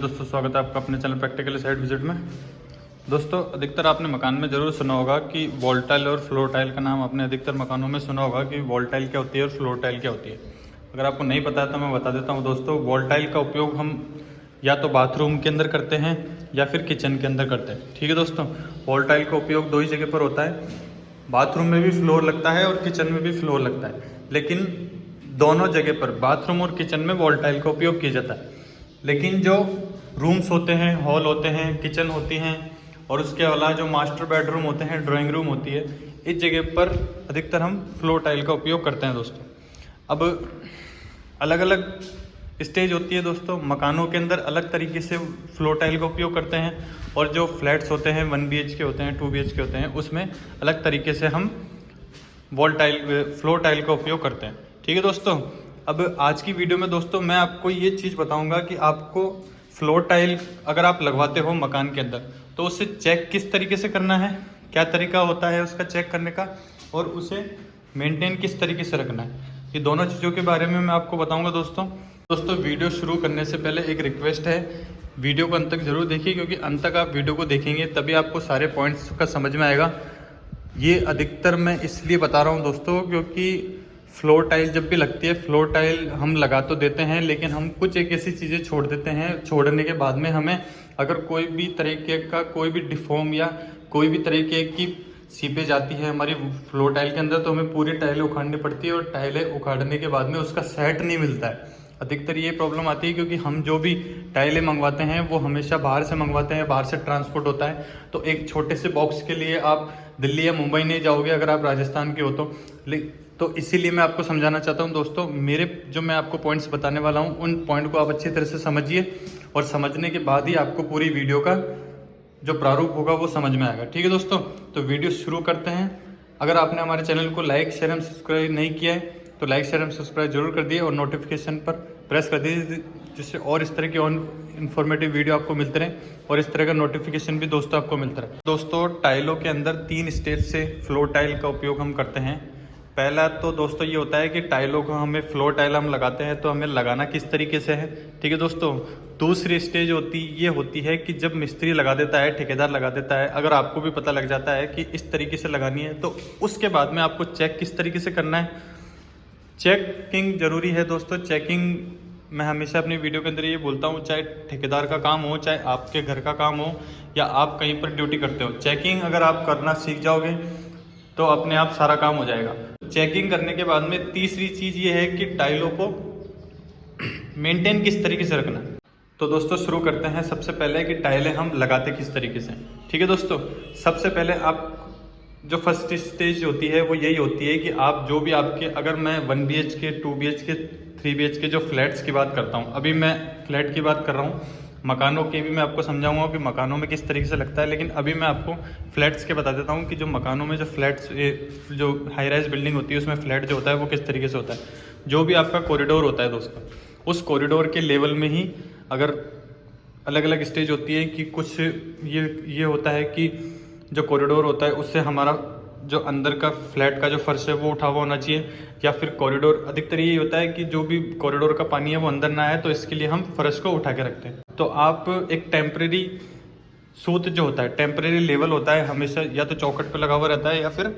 दोस्तों स्वागत है आपका अपने चैनल प्रैक्टिकल साइट विजिट में। दोस्तों अधिकतर आपने मकान में ज़रूर सुना होगा कि वॉल टाइल और फ्लोर टाइल का नाम आपने अधिकतर मकानों में सुना होगा कि वॉल टाइल क्या होती है और फ्लोर टाइल क्या होती है। अगर आपको नहीं पता है तो मैं बता देता हूं दोस्तों। वॉल टाइल का उपयोग हम या तो बाथरूम के अंदर करते हैं या फिर किचन के अंदर करते हैं। ठीक है दोस्तों, वॉल टाइल का उपयोग दो ही जगह पर होता है। बाथरूम में भी फ्लोर लगता है और किचन में भी फ्लोर लगता है, लेकिन दोनों जगह पर बाथरूम और किचन में वॉल टाइल का उपयोग किया जाता है। लेकिन जो रूम्स होते हैं, हॉल होते हैं, किचन होती हैं और उसके अलावा जो मास्टर बेडरूम होते हैं, ड्राइंग रूम होती है, इस जगह पर अधिकतर हम फ्लोर टाइल का उपयोग करते हैं दोस्तों। अब अलग अलग स्टेज होती है दोस्तों, मकानों के अंदर अलग तरीके से फ्लोर टाइल का उपयोग करते हैं और जो फ्लैट्स होते हैं 1 BHK होते हैं, 2 BHK होते हैं, उसमें अलग तरीके से हम वॉल टाइल फ्लोर टाइल का उपयोग करते हैं। ठीक है दोस्तों, अब आज की वीडियो में दोस्तों मैं आपको ये चीज़ बताऊंगा कि आपको फ्लोर टाइल अगर आप लगवाते हो मकान के अंदर तो उसे चेक किस तरीके से करना है, क्या तरीका होता है उसका चेक करने का, और उसे मेंटेन किस तरीके से रखना है। ये दोनों चीज़ों के बारे में मैं आपको बताऊंगा दोस्तों। वीडियो शुरू करने से पहले एक रिक्वेस्ट है, वीडियो को अंत तक जरूर देखिए, क्योंकि अंत तक आप वीडियो को देखेंगे तभी आपको सारे पॉइंट्स का समझ में आएगा। ये अधिकतर मैं इसलिए बता रहा हूँ दोस्तों क्योंकि फ्लोर टाइल जब भी लगती है, फ्लोर टाइल हम लगा तो देते हैं लेकिन हम कुछ एक ऐसी चीज़ें छोड़ देते हैं। छोड़ने के बाद में हमें अगर कोई भी तरीके का कोई भी डिफॉर्म या कोई भी तरीके की सीपेज आती है हमारी फ्लोर टाइल के अंदर, तो हमें पूरी टाइलें उखाड़नी पड़ती है और टाइलें उखाड़ने के बाद में उसका सेट नहीं मिलता है। अधिकतर ये प्रॉब्लम आती है क्योंकि हम जो भी टाइलें मंगवाते हैं वो हमेशा बाहर से मंगवाते हैं, बाहर से ट्रांसपोर्ट होता है। तो एक छोटे से बॉक्स के लिए आप दिल्ली या मुंबई नहीं जाओगे अगर आप राजस्थान के हो तो इसीलिए मैं आपको समझाना चाहता हूं दोस्तों। मेरे जो मैं आपको पॉइंट्स बताने वाला हूं उन पॉइंट को आप अच्छी तरह से समझिए और समझने के बाद ही आपको पूरी वीडियो का जो प्रारूप होगा वो समझ में आएगा। ठीक है दोस्तों, तो वीडियो शुरू करते हैं। अगर आपने हमारे चैनल को लाइक शेयर एंड सब्सक्राइब नहीं किया है तो लाइक शेयर एंड सब्सक्राइब जरूर कर दिए और नोटिफिकेशन पर प्रेस कर दीजिए, जिससे और इस तरह की इन्फॉर्मेटिव वीडियो आपको मिलते रहे और इस तरह का नोटिफिकेशन भी दोस्तों आपको मिलता रहे। दोस्तों टाइलों के अंदर 3 स्टेज से फ्लोर टाइल का उपयोग हम करते हैं। पहला तो दोस्तों ये होता है कि टाइलों को हमें फ्लोर टाइल हम लगाते हैं तो हमें लगाना किस तरीके से है। ठीक है दोस्तों, दूसरी स्टेज होती है कि जब मिस्त्री लगा देता है, ठेकेदार लगा देता है, अगर आपको भी पता लग जाता है कि इस तरीके से लगानी है तो उसके बाद में आपको चेक किस तरीके से करना है। चेकिंग जरूरी है दोस्तों। चेकिंग मैं हमेशा अपनी वीडियो के अंदर ये बोलता हूँ, चाहे ठेकेदार का काम हो, चाहे आपके घर का काम हो या आप कहीं पर ड्यूटी करते हो, चेकिंग अगर आप करना सीख जाओगे तो अपने आप सारा काम हो जाएगा। चेकिंग करने के बाद में तीसरी चीज़ ये है कि टाइलों को मेंटेन किस तरीके से रखना। तो दोस्तों शुरू करते हैं। सबसे पहले कि टाइलें हम लगाते किस तरीके से। ठीक है दोस्तों, सबसे पहले आप जो फर्स्ट स्टेज होती है वो यही होती है कि आप जो भी आपके, अगर मैं 1 BHK 2 BHK 3 BHK जो फ्लैट्स की बात करता हूँ, अभी मैं फ्लैट की बात कर रहा हूँ, मकानों के भी मैं आपको समझाऊंगा कि मकानों में किस तरीके से लगता है, लेकिन अभी मैं आपको फ्लैट्स के बता देता हूँ कि जो मकानों में जो फ्लैट्स जो हाई राइज बिल्डिंग होती है उसमें फ्लैट जो होता है वो किस तरीके से होता है। जो भी आपका कॉरिडोर होता है दोस्तों, उस कॉरिडोर के लेवल में ही अगर अलग अलग स्टेज होती है कि कुछ ये होता है कि जो कॉरिडोर होता है उससे हमारा जो अंदर का फ्लैट का जो फर्श है वो उठा हुआ होना चाहिए, या फिर कॉरिडोर अधिकतर यही होता है कि जो भी कॉरिडोर का पानी है वो अंदर ना आए, तो इसके लिए हम फर्श को उठा के रखते हैं। तो आप एक टेम्परेरी सूत जो होता है, टेम्परेरी लेवल होता है, हमेशा या तो चौखट पे लगा हुआ रहता है या फिर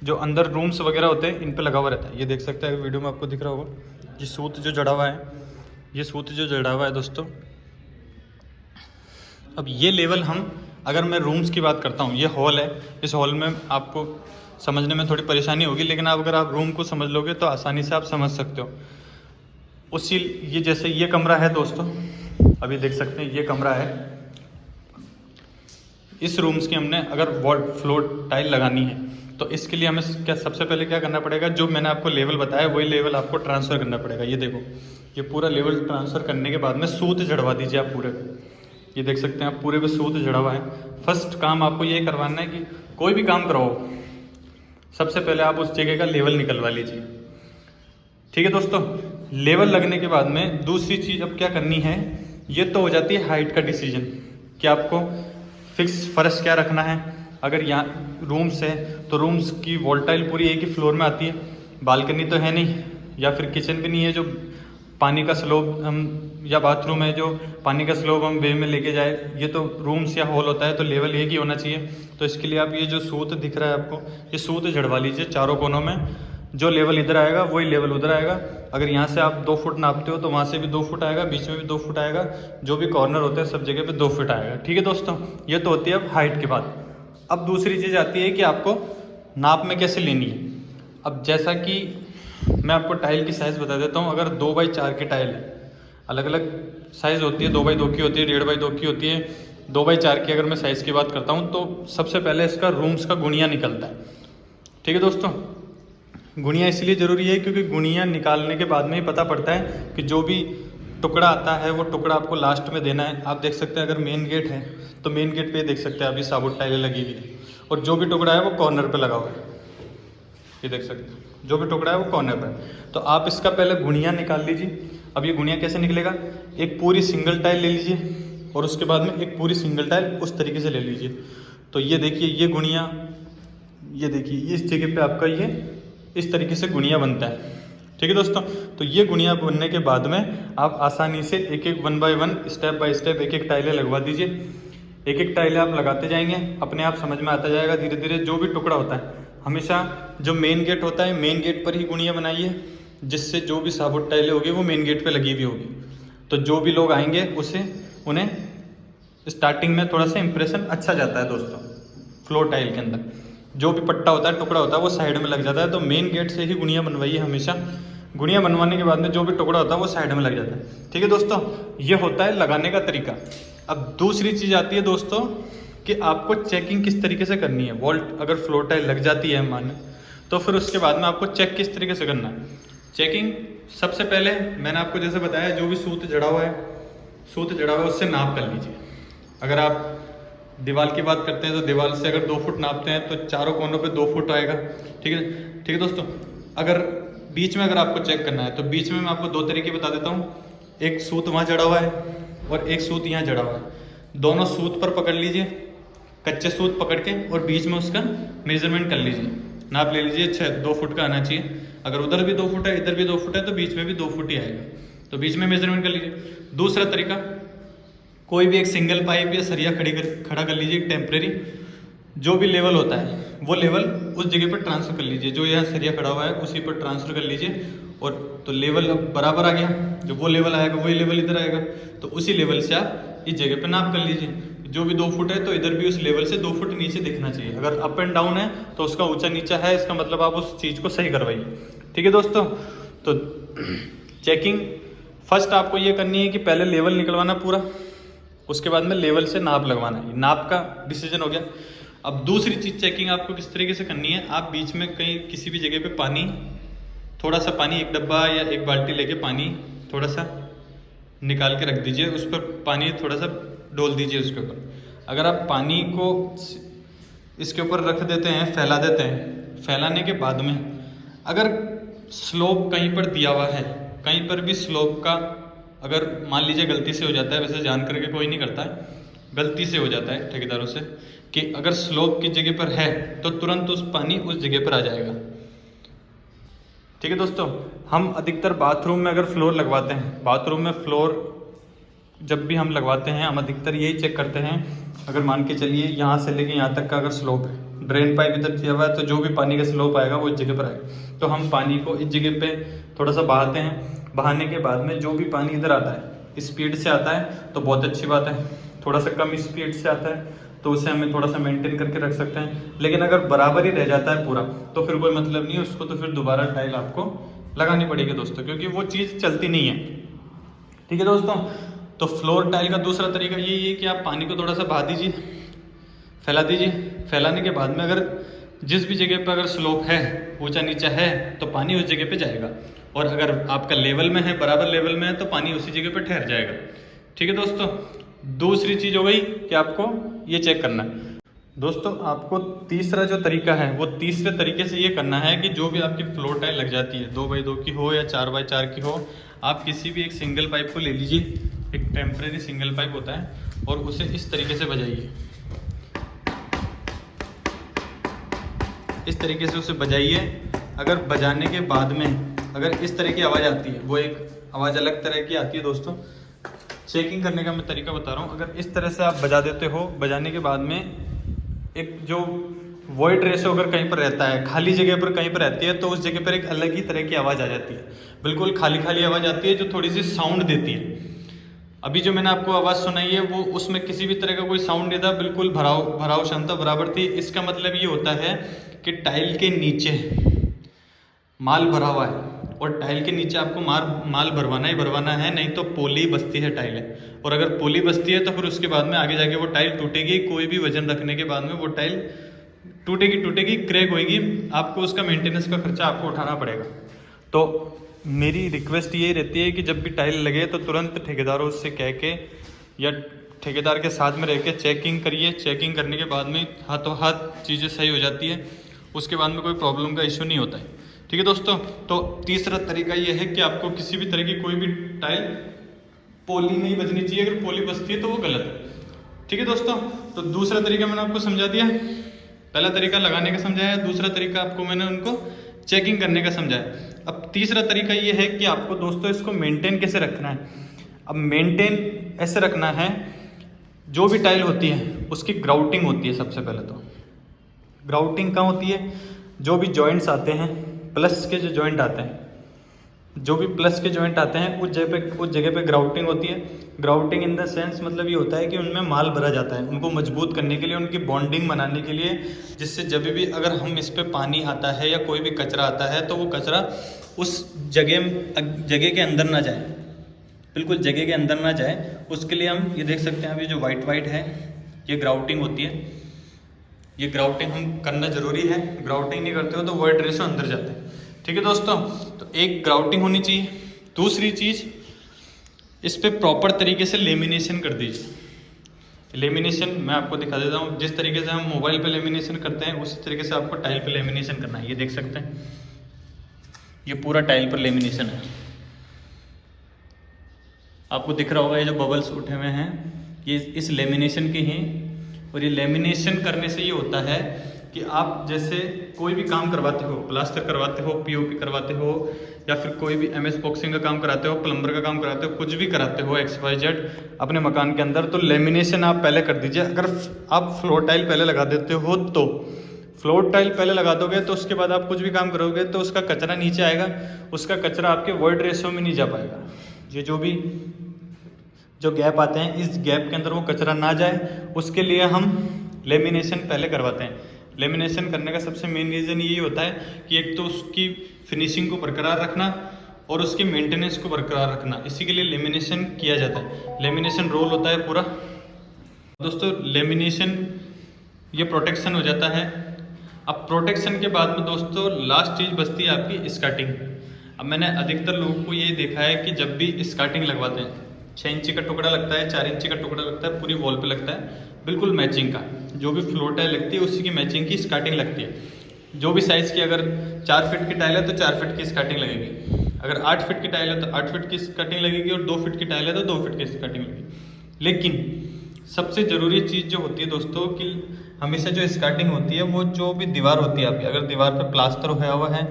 जो अंदर रूम्स वगैरह होते हैं इन पे लगा हुआ रहता है। ये देख सकते हैं वीडियो में आपको दिख रहा होगा, ये सूत जो जड़ा हुआ है, ये सूत जो जड़ा हुआ है दोस्तों। अब ये लेवल हम, अगर मैं रूम्स की बात करता हूँ, ये हॉल है, इस हॉल में आपको समझने में थोड़ी परेशानी होगी, लेकिन अगर आप रूम को समझ लोगे तो आसानी से आप समझ सकते हो। उसी ये जैसे ये कमरा है दोस्तों, अभी देख सकते हैं ये कमरा है। इस रूम्स की हमने अगर वॉल फ्लोर टाइल लगानी है तो इसके लिए हमें सबसे पहले क्या करना पड़ेगा, जो मैंने आपको लेवल बताया वही लेवल आपको ट्रांसफ़र करना पड़ेगा। ये देखो, ये पूरा लेवल ट्रांसफ़र करने के बाद में सूत जड़वा दीजिए आप पूरे। ये देख सकते हैं आप पूरे पे सूत जड़ा हुआ है। फर्स्ट काम आपको ये करवाना है कि कोई भी काम कराओ, सबसे पहले आप उस जगह का लेवल निकलवा लीजिए। ठीक है दोस्तों, लेवल लगने के बाद में दूसरी चीज़ अब क्या करनी है, ये तो हो जाती है हाइट का डिसीजन कि आपको फिक्स फर्श क्या रखना है। अगर यहाँ रूम्स है तो रूम्स की वॉल टाइल पूरी एक ही फ्लोर में आती है, बालकनी तो है नहीं या फिर किचन भी नहीं है जो पानी का स्लोप हम या बाथरूम है जो पानी का स्लोप हम वे में लेके जाए, ये तो रूम्स या हॉल होता है तो लेवल एक ही होना चाहिए। तो इसके लिए आप ये जो सूत दिख रहा है आपको, ये सूत झड़वा लीजिए चारों कोनों में। जो लेवल इधर आएगा वही लेवल उधर आएगा। अगर यहाँ से आप 2 फुट नापते हो तो वहाँ से भी 2 फुट आएगा, बीच में भी 2 फुट आएगा, जो भी कॉर्नर होते हैं सब जगह पे 2 फुट आएगा। ठीक है दोस्तों, ये तो होती है अब हाइट की बात। अब दूसरी चीज़ आती है कि आपको नाप में कैसे लेनी है। अब जैसा कि मैं आपको टाइल की साइज़ बता देता हूँ। अगर 2x4 की टाइल है, अलग अलग साइज़ होती है, 2x2 की होती है, 1.5x2 की होती है। 2x4 की अगर मैं साइज़ की बात करता हूँ तो सबसे पहले इसका रूम्स का गुणिया निकलता है। ठीक है दोस्तों, गुणिया इसलिए ज़रूरी है क्योंकि गुणिया निकालने के बाद में ही पता पड़ता है कि जो भी टुकड़ा आता है वो टुकड़ा आपको लास्ट में देना है। आप देख सकते हैं अगर मेन गेट है तो मेन गेट पे देख सकते हैं अभी साबुत टाइलें लगी हुई है, और जो भी टुकड़ा है वो कॉर्नर पे लगा हुआ है। ये देख सकते हैं जो भी टुकड़ा है वो कॉर्नर पे है। तो आप इसका पहले गुणिया निकाल लीजिए। अब ये गुणिया कैसे निकलेगा, एक पूरी सिंगल टाइल ले लीजिए और उसके बाद में एक पूरी सिंगल टाइल उस तरीके से ले लीजिए। तो ये देखिए ये गुणिया, ये देखिए इस जगह पे आपका ये इस तरीके से गुणिया बनता है। ठीक है दोस्तों, तो ये गुणिया बनने के बाद में आप आसानी से एक एक 1 बाय 1 स्टेप बाय स्टेप एक एक टाइलें लगवा दीजिए। एक एक टाइलें आप लगाते जाएंगे, अपने आप समझ में आता जाएगा धीरे धीरे। जो भी टुकड़ा होता है हमेशा जो मेन गेट होता है मेन गेट पर ही गुणिया बनाइए, जिससे जो भी साबुत टाइलें होगी वो मेन गेट पे लगी हुई होगी। तो जो भी लोग आएंगे उन्हें स्टार्टिंग में थोड़ा सा इंप्रेशन अच्छा जाता है दोस्तों। फ्लोर टाइल के अंदर जो भी पट्टा होता है टुकड़ा होता है वो साइड में लग जाता है। तो मेन गेट से ही गुणिया बनवाइए हमेशा। गुणिया बनवाने के बाद में जो भी टुकड़ा होता है वो साइड में लग जाता है। ठीक है दोस्तों, ये होता है लगाने का तरीका। अब दूसरी चीज़ आती है दोस्तों कि आपको चेकिंग किस तरीके से करनी है। वॉल्ट अगर फ्लोर टाइल लग जाती है माने, तो फिर उसके बाद में आपको चेक किस तरीके से करना है। चेकिंग सबसे पहले मैंने आपको जैसे बताया, जो भी सूत जड़ा हुआ है उससे नाप कर लीजिए। अगर आप दीवार की बात करते हैं तो दीवार से अगर 2 फुट नापते हैं तो चारों कोनों पे 2 फुट आएगा। ठीक है दोस्तों, अगर बीच में अगर आपको चेक करना है तो बीच में मैं आपको 2 तरीके बता देता हूँ। एक सूत वहाँ जड़ा हुआ है और एक सूत यहाँ जड़ा हुआ है। दोनों सूत पर पकड़ लीजिए, कच्चे सूत पकड़ के, और बीच में उसका मेजरमेंट कर लीजिए, नाप ले लीजिए। 2 फुट का आना चाहिए। अगर उधर भी 2 फुट है इधर भी 2 फुट है तो बीच में भी 2 फुट ही आएगा। तो बीच में मेजरमेंट कर लीजिए। दूसरा तरीका, कोई भी एक सिंगल पाइप या सरिया खड़ा कर लीजिए टेम्परेरी। जो भी लेवल होता है वो लेवल उस जगह पर ट्रांसफ़र कर लीजिए। जो यहाँ सरिया खड़ा हुआ है उसी पर ट्रांसफ़र कर लीजिए, और तो लेवल अब बराबर आ गया। जो वो लेवल आएगा वही लेवल इधर आएगा, तो उसी लेवल से आप इस जगह पर नाप कर लीजिए। जो भी 2 फुट है तो इधर भी उस लेवल से 2 फुट नीचे दिखना चाहिए। अगर अप एंड डाउन है तो उसका ऊंचा नीचा है, इसका मतलब आप उस चीज़ को सही करवाइए। ठीक है दोस्तों, तो चेकिंग फर्स्ट आपको ये करनी है कि पहले लेवल निकलवाना पूरा, उसके बाद में लेवल से नाप लगवाना है। नाप का डिसीजन हो गया। अब दूसरी चीज़ चेकिंग आपको किस तरीके से करनी है। आप बीच में कहीं किसी भी जगह पे पानी, थोड़ा सा पानी, एक डब्बा या एक बाल्टी लेके पानी थोड़ा सा निकाल के रख दीजिए। उस पर पानी थोड़ा सा डोल दीजिए उसके ऊपर। अगर आप पानी को इसके ऊपर रख देते हैं, फैला देते हैं, फैलाने के बाद में अगर स्लोप कहीं पर दिया हुआ है, कहीं पर भी स्लोप का अगर मान लीजिए गलती से हो जाता है, वैसे जान करके कोई नहीं करता है, गलती से हो जाता है ठेकेदारों से, कि अगर स्लोप की जगह पर है तो तुरंत उस पानी उस जगह पर आ जाएगा। ठीक है दोस्तों, हम अधिकतर बाथरूम में अगर फ्लोर लगवाते हैं, बाथरूम में फ्लोर जब भी हम लगवाते हैं हम अधिकतर यही चेक करते हैं। अगर मान के चलिए यहाँ से लेके यहाँ तक का अगर स्लोप है, ड्रेन पाइप इधर दिया हुआ है, तो जो भी पानी का स्लोप आएगा वो इस जगह पर आएगा। तो हम पानी को इस जगह पे थोड़ा सा बहाते हैं। बहाने के बाद में जो भी पानी इधर आता है स्पीड से आता है तो बहुत अच्छी बात है। थोड़ा सा कम स्पीड से आता है तो उसे हमें थोड़ा सा मेंटेन करके रख सकते हैं। लेकिन अगर बराबर ही रह जाता है पूरा तो फिर कोई मतलब नहीं है उसको, तो फिर दोबारा टाइल आपको लगानी पड़ेगी दोस्तों, क्योंकि वो चीज़ चलती नहीं है। ठीक है दोस्तों, तो फ्लोर टाइल का दूसरा तरीका यही है कि आप पानी को थोड़ा सा बहा दीजिए, फैला दीजिए। फैलाने के बाद में अगर जिस भी जगह पर अगर स्लोप है, ऊंचा नीचा है, तो पानी उस जगह पे जाएगा, और अगर आपका लेवल में है, बराबर लेवल में है, तो पानी उसी जगह पे ठहर जाएगा। ठीक है दोस्तों, दूसरी चीज़ हो गई कि आपको ये चेक करना है। दोस्तों आपको तीसरा जो तरीका है वो तीसरे तरीके से ये करना है कि जो भी आपकी फ्लोर टाइल लग जाती है, 2x2 की हो या 4x4 की हो, आप किसी भी एक सिंगल पाइप को ले लीजिए, एक टेम्परेरी सिंगल पाइप होता है, और उसे इस तरीके से बजाइए। इस तरीके से उसे बजाइए। अगर बजाने के बाद में अगर इस तरह की आवाज़ आती है, वो एक आवाज़ अलग तरह की आती है दोस्तों। चेकिंग करने का मैं तरीका बता रहा हूँ। अगर इस तरह से आप बजा देते हो, बजाने के बाद में एक जो वॉइड रेशो अगर कहीं पर रहता है, खाली जगह पर कहीं पर रहती है, तो उस जगह पर एक अलग ही तरह की आवाज़ आ जाती है। बिल्कुल खाली खाली आवाज़ आती है जो थोड़ी सी साउंड देती है। अभी जो मैंने आपको आवाज़ सुनाई है वो उसमें किसी भी तरह का कोई साउंड नहीं था, बिल्कुल भराव क्षमता बराबर थी। इसका मतलब ये होता है कि टाइल के नीचे माल भरा हुआ है, और टाइल के नीचे आपको माल भरवाना ही भरवाना है, नहीं तो पोली बसती है टाइल है। और अगर पोली बसती है तो फिर उसके बाद में आगे जाके वो टाइल टूटेगी। कोई भी वजन रखने के बाद में वो टाइल टूटेगी, क्रैक होएगी, आपको उसका मेंटेनेंस का खर्चा आपको उठाना पड़ेगा। तो मेरी रिक्वेस्ट ये रहती है कि जब भी टाइल लगे तो तुरंत ठेकेदारों से कह के या ठेकेदार के साथ में रह के चेकिंग करिए। चेकिंग करने के बाद में हाथों हाथ चीज़ें सही हो जाती है, उसके बाद में कोई प्रॉब्लम का इशू नहीं होता है। ठीक है दोस्तों। तो तीसरा तरीका ये है कि आपको किसी भी तरह की कोई भी टाइल पोली नहीं बजनी चाहिए। अगर पोली बजती है तो वो गलत है। ठीक है दोस्तों। तो दूसरा तरीका मैंने आपको समझा दिया। पहला तरीका लगाने का समझाया, दूसरा तरीका आपको मैंने उनको चेकिंग करने का समझाया। अब तीसरा तरीका ये है कि आपको दोस्तों इसको मेंटेन कैसे रखना है। अब मेंटेन ऐसे रखना है, जो भी टाइल होती है उसकी ग्राउटिंग होती है। सबसे पहले तो ग्राउटिंग कहाँ होती है, जो भी जॉइंट्स आते हैं, प्लस के जो जॉइंट आते हैं, जो भी प्लस के जॉइंट आते हैं उस जगह पे ग्राउटिंग होती है। ग्राउटिंग इन द सेंस मतलब ये होता है कि उनमें माल भरा जाता है, उनको मजबूत करने के लिए, उनकी बॉन्डिंग बनाने के लिए, जिससे जब भी अगर हम इस पे पानी आता है या कोई भी कचरा आता है तो वो कचरा उस जगह के अंदर ना जाए, बिल्कुल जगह के अंदर ना जाए। उसके लिए हम ये देख सकते हैं अभी जो वाइट है ये ग्राउटिंग होती है। ये ग्राउटिंग हम करना जरूरी है, ग्राउटिंग नहीं करते हो तो वॉइड रेशो अंदर जाते हैं। ठीक है दोस्तों। तो एक ग्राउटिंग होनी चाहिए। दूसरी चीज़, इस पे प्रॉपर तरीके से लेमिनेशन कर दीजिए। लेमिनेशन मैं आपको दिखा देता हूँ। जिस तरीके से हम मोबाइल पे लेमिनेशन करते हैं उसी तरीके से आपको टाइल पे लेमिनेशन करना है। ये देख सकते हैं, ये पूरा टाइल पर लेमिनेशन है। आपको दिख रहा होगा ये जो बबल्स उठे हुए हैं ये इस लेमिनेशन के हैं। और ये लेमिनेशन करने से ये होता है कि आप जैसे कोई भी काम करवाते हो, प्लास्टर करवाते हो, पीओपी करवाते हो, या फिर कोई भी एमएस बॉक्सिंग का काम कराते हो, प्लम्बर का काम कराते हो, कुछ भी कराते हो XYZ अपने मकान के अंदर, तो लेमिनेशन आप पहले कर दीजिए। अगर आप फ्लोर टाइल पहले लगा देते हो तो फ्लोर टाइल पहले लगा दोगे तो उसके बाद आप कुछ भी काम करोगे तो उसका कचरा नीचे आएगा, उसका कचरा आपके वॉइड रेशो में नहीं जा पाएगा। ये जो गैप आते हैं इस गैप के अंदर वो कचरा ना जाए, उसके लिए हम लेमिनेशन पहले करवाते हैं। लेमिनेशन करने का सबसे मेन रीज़न यही होता है कि एक तो उसकी फिनिशिंग को बरकरार रखना और उसकी मेंटेनेंस को बरकरार रखना, इसी के लिए लेमिनेशन किया जाता है। लेमिनेशन रोल होता है पूरा दोस्तों। लेमिनेशन ये प्रोटेक्शन हो जाता है। अब प्रोटेक्शन के बाद में दोस्तों लास्ट चीज़ बचती है आपकी स्कर्टिंग। अब मैंने अधिकतर लोगों को ये देखा है कि जब भी स्कर्टिंग लगवाते हैं 6 इंची का टुकड़ा लगता है, 4 इंची का टुकड़ा लगता है, पूरी वॉल पे लगता है बिल्कुल मैचिंग का। जो भी फ्लोर टाइल लगती है उसी की मैचिंग की स्कर्टिंग लगती है। जो भी साइज़ की, अगर 4 फीट की टाइल है तो 4 फीट की स्कर्टिंग लगेगी, अगर 8 फीट की टाइल है तो 8 फीट की स्कर्टिंग लगेगी, और 2 फीट की टाइल है तो 2 फीट की स्कर्टिंग लगेगी। लेकिन सबसे ज़रूरी चीज़ जो होती है दोस्तों कि हमेशा जो स्कर्टिंग होती है वो जो भी दीवार होती है आपकी, अगर दीवार पर प्लास्टर होया हुआ है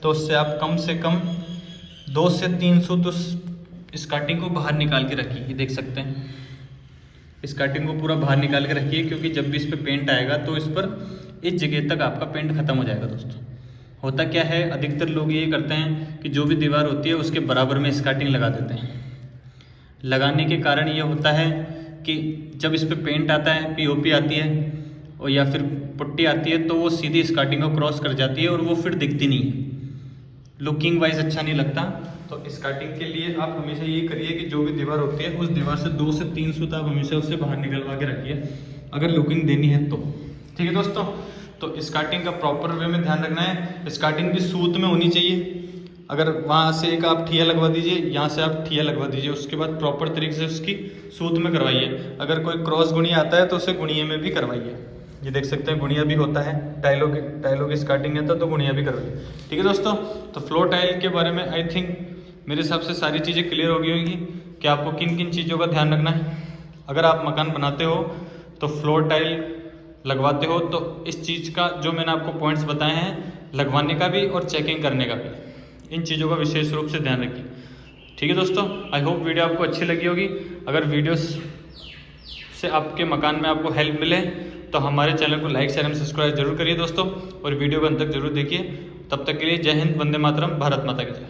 तो उससे आप कम से कम 2 से 3 सूत उस स्कर्टिंग को बाहर निकाल के रखिए। ये देख सकते हैं, स्कर्टिंग को पूरा बाहर निकाल के रखिए, क्योंकि जब भी इस पर पेंट आएगा तो इस पर इस जगह तक आपका पेंट खत्म हो जाएगा दोस्तों। होता क्या है, अधिकतर लोग ये करते हैं कि जो भी दीवार होती है उसके बराबर में स्कर्टिंग लगा देते हैं। लगाने के कारण ये होता है कि जब इस पर पेंट आता है, पीओपी आती है और या फिर पुट्टी आती है तो वो सीधी स्कर्टिंग को क्रॉस कर जाती है और वो फिर दिखती नहीं है, लुकिंग वाइज अच्छा नहीं लगता। तो स्कर्टिंग के लिए आप हमेशा ये करिए कि जो भी दीवार होती है उस दीवार से 2 से 3 सूत आप हमेशा उससे बाहर निकलवा के रखिए, अगर लुकिंग देनी है तो। ठीक है दोस्तों। तो स्कर्टिंग का प्रॉपर वे में ध्यान रखना है। स्कर्टिंग भी सूत में होनी चाहिए। अगर वहाँ से एक आप ठिया लगवा दीजिए, यहाँ से आप ठिया लगवा दीजिए, उसके बाद प्रॉपर तरीके से उसकी सूत में करवाइए। अगर कोई क्रॉस गुणिया आता है तो उसे गुणिये में भी करवाइए। ये देख सकते हैं गुणिया भी होता है, टाइलों की स्कर्टिंग है तो गुणिया भी करवाइए। ठीक है दोस्तों। तो फ्लोर टाइल के बारे में आई थिंक मेरे हिसाब से सारी चीज़ें क्लियर हो गई होंगी कि आपको किन किन चीज़ों का ध्यान रखना है। अगर आप मकान बनाते हो तो फ्लोर टाइल लगवाते हो तो इस चीज़ का जो मैंने आपको पॉइंट्स बताए हैं, लगवाने का भी और चेकिंग करने का भी, इन चीज़ों का विशेष रूप से ध्यान रखिए। ठीक है दोस्तों, आई होप वीडियो आपको अच्छी लगी होगी। अगर वीडियो से आपके मकान में आपको हेल्प मिले तो हमारे चैनल को लाइक शेयर एंड सब्सक्राइब जरूर करिए दोस्तों, और वीडियो को अंत तक जरूर देखिए। तब तक के लिए जय हिंद, वंदे मातरम, भारत माता की जय।